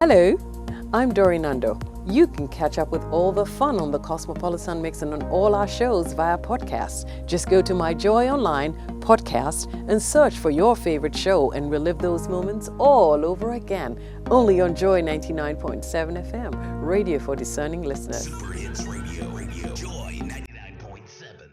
Hello, I'm Dori Nando. You can catch up with all the fun on the Cosmopolitan Mix and on all our shows via podcast. Just go to My Joy Online podcast and search for your favorite show and relive those moments all over again. Only on Joy 99.7 FM, radio for discerning listeners. Super Hits Radio, Joy 99.7.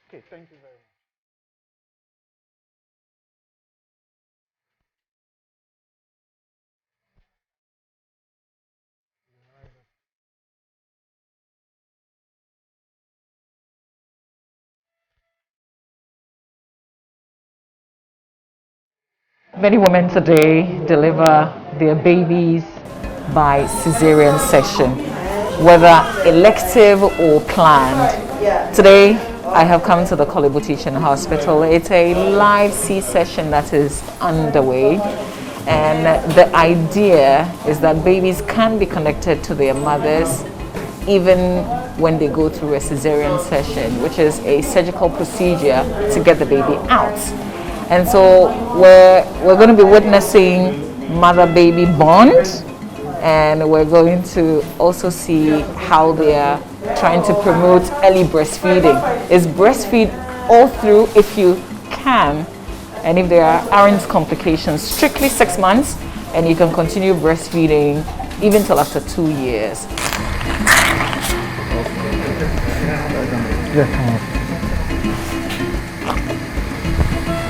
Okay, thank you very much. Many women today deliver their babies by Caesarean section, whether elective or planned. Today, I have come to the Cuddle Teaching Hospital. It's a live C-section that is underway, and the idea is that babies can be connected to their mothers even when they go through a Caesarean section, which is a surgical procedure to get the baby out. And so we're going to be witnessing mother-baby bond, and we're going to also see how they are trying to promote early breastfeeding. Is breastfeed all through if you can, and if there aren't complications, strictly 6 months, and you can continue breastfeeding even till after 2 years. Yeah, come on.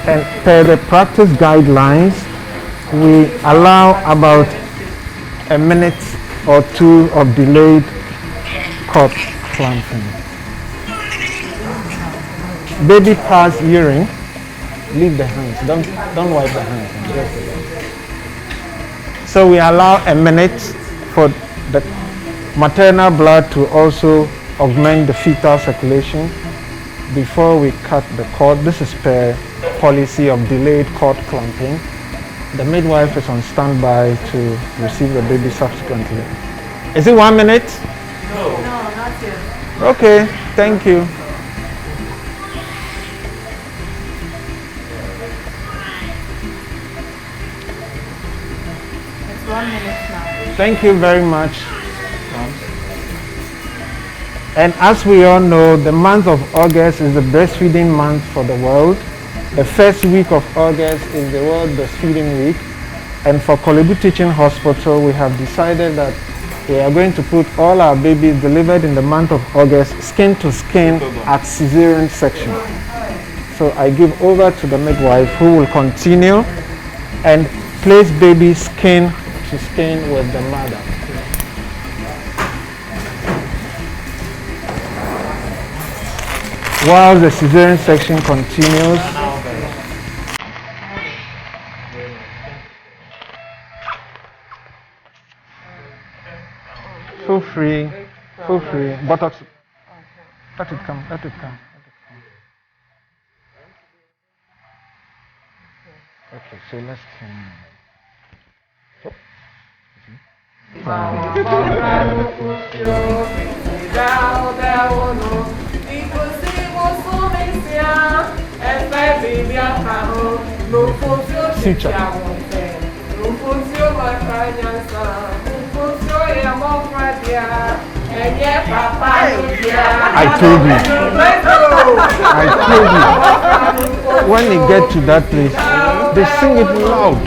And per the practice guidelines, we allow about a minute or two of delayed cord clamping. Baby pass urine, leave the hands, don't wipe the hands. So we allow a minute for the maternal blood to also augment the fetal circulation before we cut the cord. This is per policy of delayed cord clamping. The midwife is on standby to receive the baby subsequently. Is it 1 minute? No, not yet. Okay, thank you. It's 1 minute now. Thank you very much. And as we all know, the month of August is the breastfeeding month for the world. The first week of August is the World Breastfeeding Week. And for Kolebu Teaching Hospital, we have decided that we are going to put all our babies delivered in the month of August skin to skin at Caesarean section. So I give over to the midwife who will continue and place baby skin to skin with the mother. While the Caesarean section continues, feel free, buttocks, let it come. Okay, so let's turn. I told you. When they get to that place, they sing it loud.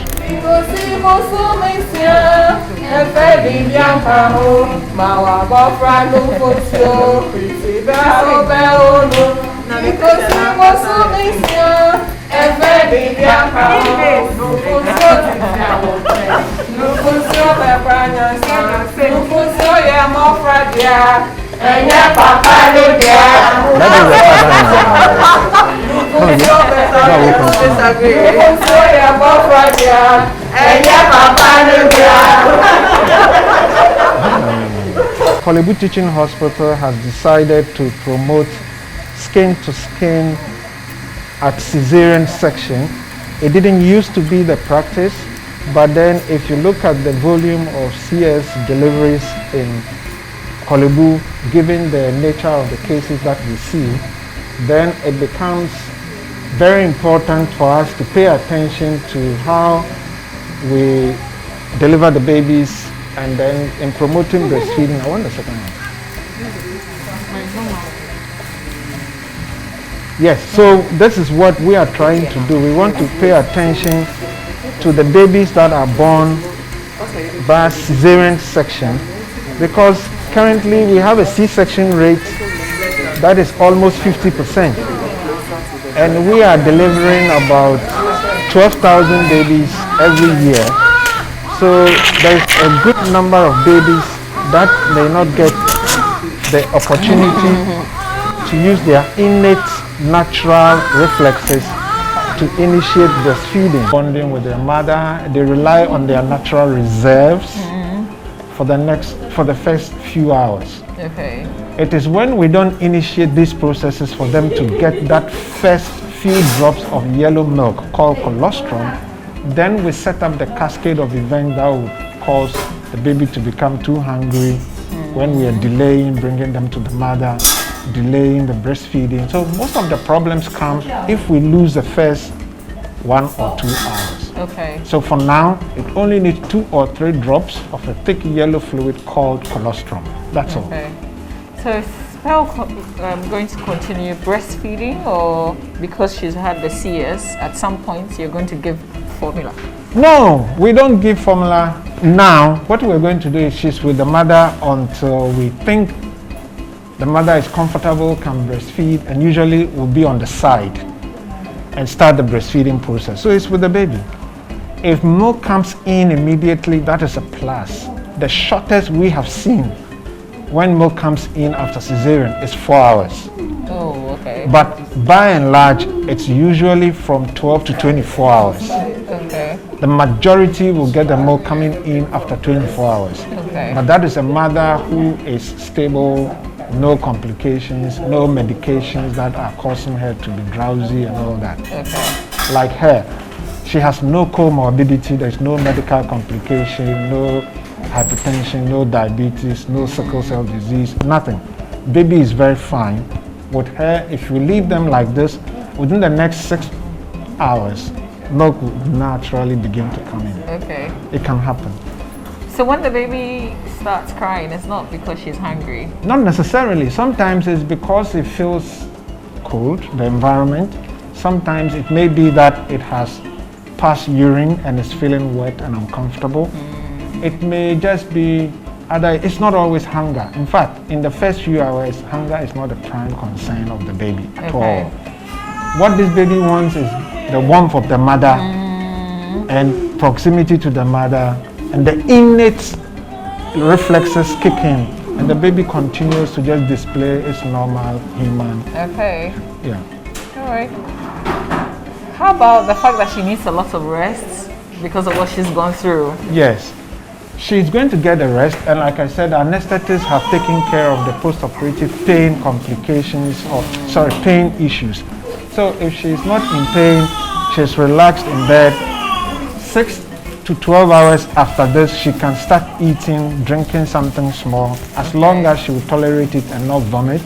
Kolebu Teaching Hospital has decided to promote skin to skin at Caesarean section. It didn't used to be the practice, but then if you look at the volume of CS deliveries in Kolebu, given the nature of the cases that we see, then it becomes very important for us to pay attention to how we deliver the babies, and then in promoting breastfeeding. I want the second one. Yes, so this is what we are trying to do. We want to pay attention to the babies that are born by Caesarean section, because currently we have a C-section rate that is almost 50%. And we are delivering about 12,000 babies every year. So there's a good number of babies that may not get the opportunity to use their innate natural reflexes to initiate breastfeeding. Bonding with their mother, they rely on their natural reserves for the first few hours. Okay. It is when we don't initiate these processes for them to get that first few drops of yellow milk called colostrum, then we set up the cascade of events that will cause the baby to become too hungry when we are delaying bringing them to the mother, delaying the breastfeeding. So most of the problems come if we lose the first 1 or 2 hours. Okay. So for now, it only needs 2 or 3 drops of a thick yellow fluid called colostrum. That's all. Okay. So is Pearl going to continue breastfeeding, or because she's had the CS, at some point you're going to give formula? No, we don't give formula now. What we're going to do is she's with the mother until we think the mother is comfortable, can breastfeed, and usually will be on the side and start the breastfeeding process. So it's with the baby. If milk comes in immediately, that is a plus. The shortest we have seen when milk comes in after cesarean is 4 hours. Oh, okay. But by and large, it's usually from 12 to 24 hours. Okay. The majority will get the milk coming in after 24 hours. Okay. But that is a mother who is stable, no complications, no medications that are causing her to be drowsy and all that. Okay. Like her, she has no comorbidity, there's no medical complication, no hypertension, no diabetes, no sickle cell disease, nothing. Baby is very fine. With her, if you leave them like this, within the next 6 hours, milk will naturally begin to come in. Okay. It can happen. So when the baby starts crying, it's not because she's hungry. Not necessarily. Sometimes it's because it feels cold, the environment. Sometimes it may be that it has passed urine and is feeling wet and uncomfortable. It may just be it's not always hunger. In fact, in the first few hours, hunger is not a prime concern of the baby at all. What this baby wants is the warmth of the mother and proximity to the mother, and the innate reflexes kick in, and the baby continues to just display its normal human. Okay. Yeah. All right. How about the fact that she needs a lot of rest because of what she's gone through? Yes. She's going to get a rest, and like I said, anesthetists have taken care of the post-operative pain complications pain issues. So if she's not in pain, she's relaxed in bed. 6 to 12 hours after this, she can start eating, drinking something small. As long as she will tolerate it and not vomit,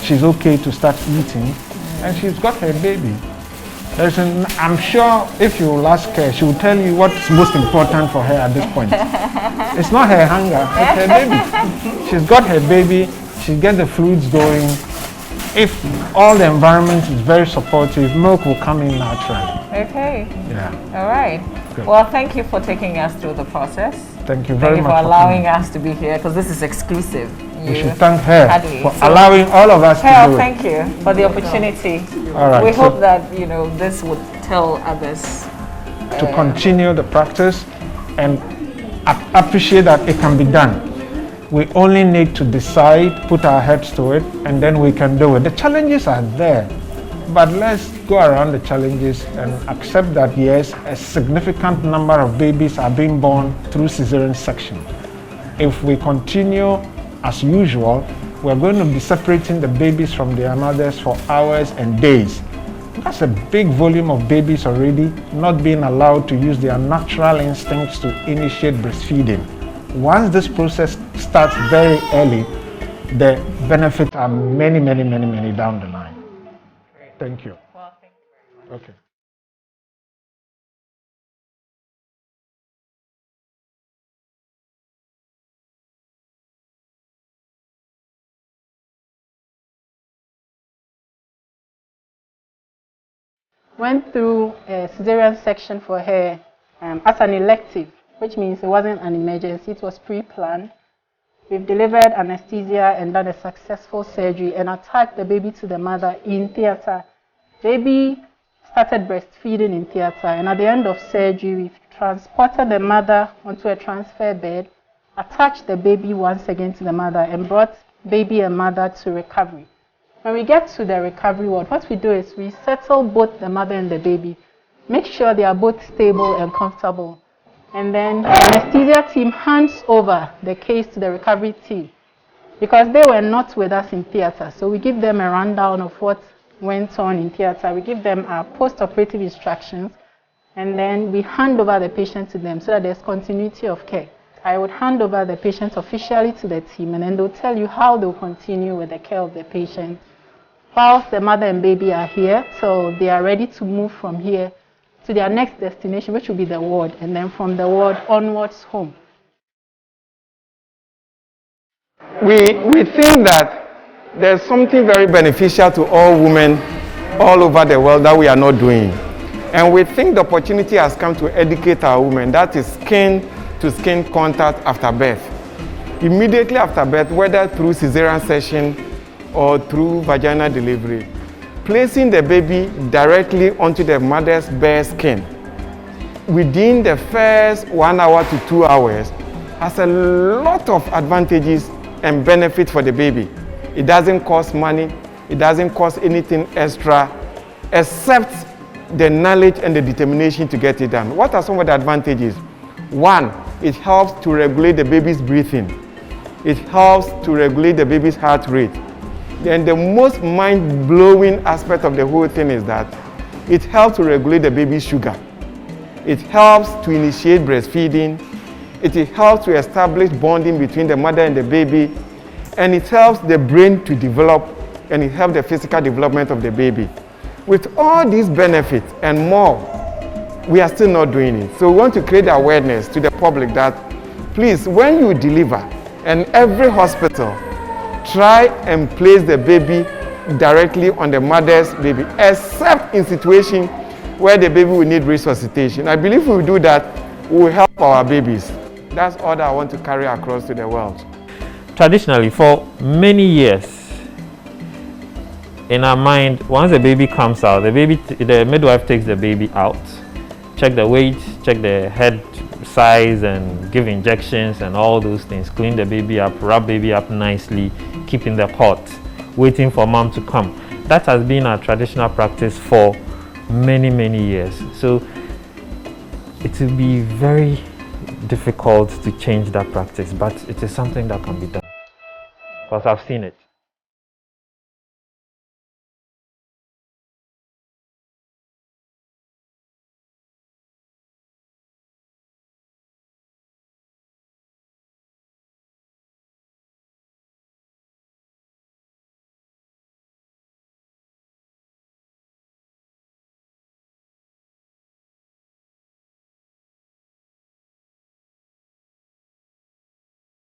she's okay to start eating, and she's got her baby. I'm sure if you will ask her, she will tell you what's most important for her at this point. It's not her hunger, it's her baby. She's got her baby, she gets the fluids going. If all the environment is very supportive, milk will come in naturally. Okay. Yeah. All right. Good. Well, thank you for taking us through the process. Thank you very Thank you much for allowing coming. us to be here, because this is exclusive. We should thank her Cuddle. for allowing all of us to do it. Thank you for the opportunity. All right, We so hope that this would tell others to continue the practice and appreciate that it can be done. We only need to decide, put our heads to it, and then we can do it. The challenges are there, but let's go around the challenges and accept that yes, a significant number of babies are being born through cesarean section. If we continue as usual, we're going to be separating the babies from their mothers for hours and days. That's a big volume of babies already not being allowed to use their natural instincts to initiate breastfeeding. Once this process starts very early, the benefits are many down the line. Thank you. Well, thank you very much. Okay. Went through a cesarean section for her as an elective, which means it wasn't an emergency, it was pre-planned. We've delivered anesthesia and done a successful surgery and attached the baby to the mother in theater. Baby started breastfeeding in theater, and at the end of surgery, we've transported the mother onto a transfer bed, attached the baby once again to the mother, and brought baby and mother to recovery. When we get to the recovery ward, what we do is we settle both the mother and the baby, make sure they are both stable and comfortable. And then the anesthesia team hands over the case to the recovery team because they were not with us in theater. So we give them a rundown of what went on in theater. We give them our post-operative instructions, and then we hand over the patient to them so that there's continuity of care. I would hand over the patient officially to the team, and then they'll tell you how they'll continue with the care of the patient whilst the mother and baby are here, so they are ready to move from here to their next destination, which will be the ward, and then from the ward onwards home. We think that there's something very beneficial to all women all over the world that we are not doing. And we think the opportunity has come to educate our women, that is skin-to-skin contact after birth. Immediately after birth, whether through cesarean section or through vaginal delivery, placing the baby directly onto the mother's bare skin within the first 1 hour to 2 hours has a lot of advantages and benefit for the baby. It doesn't cost money, it doesn't cost anything extra except the knowledge and the determination to get it done. What are some of the advantages? One, it helps to regulate the baby's breathing. It helps to regulate the baby's heart rate. And the most mind-blowing aspect of the whole thing is that it helps to regulate the baby's sugar. It helps to initiate breastfeeding. It helps to establish bonding between the mother and the baby. And it helps the brain to develop, and it helps the physical development of the baby. With all these benefits and more, we are still not doing it. So we want to create awareness to the public that please, when you deliver, and every hospital, try and place the baby directly on the mother's baby, except in situation where the baby will need resuscitation. I believe if we do that, we will help our babies. That's all that I want to carry across to the world. Traditionally, for many years, in our mind, once the baby comes out, the midwife takes the baby out, check the weight, check the head size, and give injections and all those things, clean the baby up, wrap baby up nicely, keep in the cot, waiting for mom to come. That has been our traditional practice for many, many years. So it will be very difficult to change that practice, but it is something that can be done because I've seen it.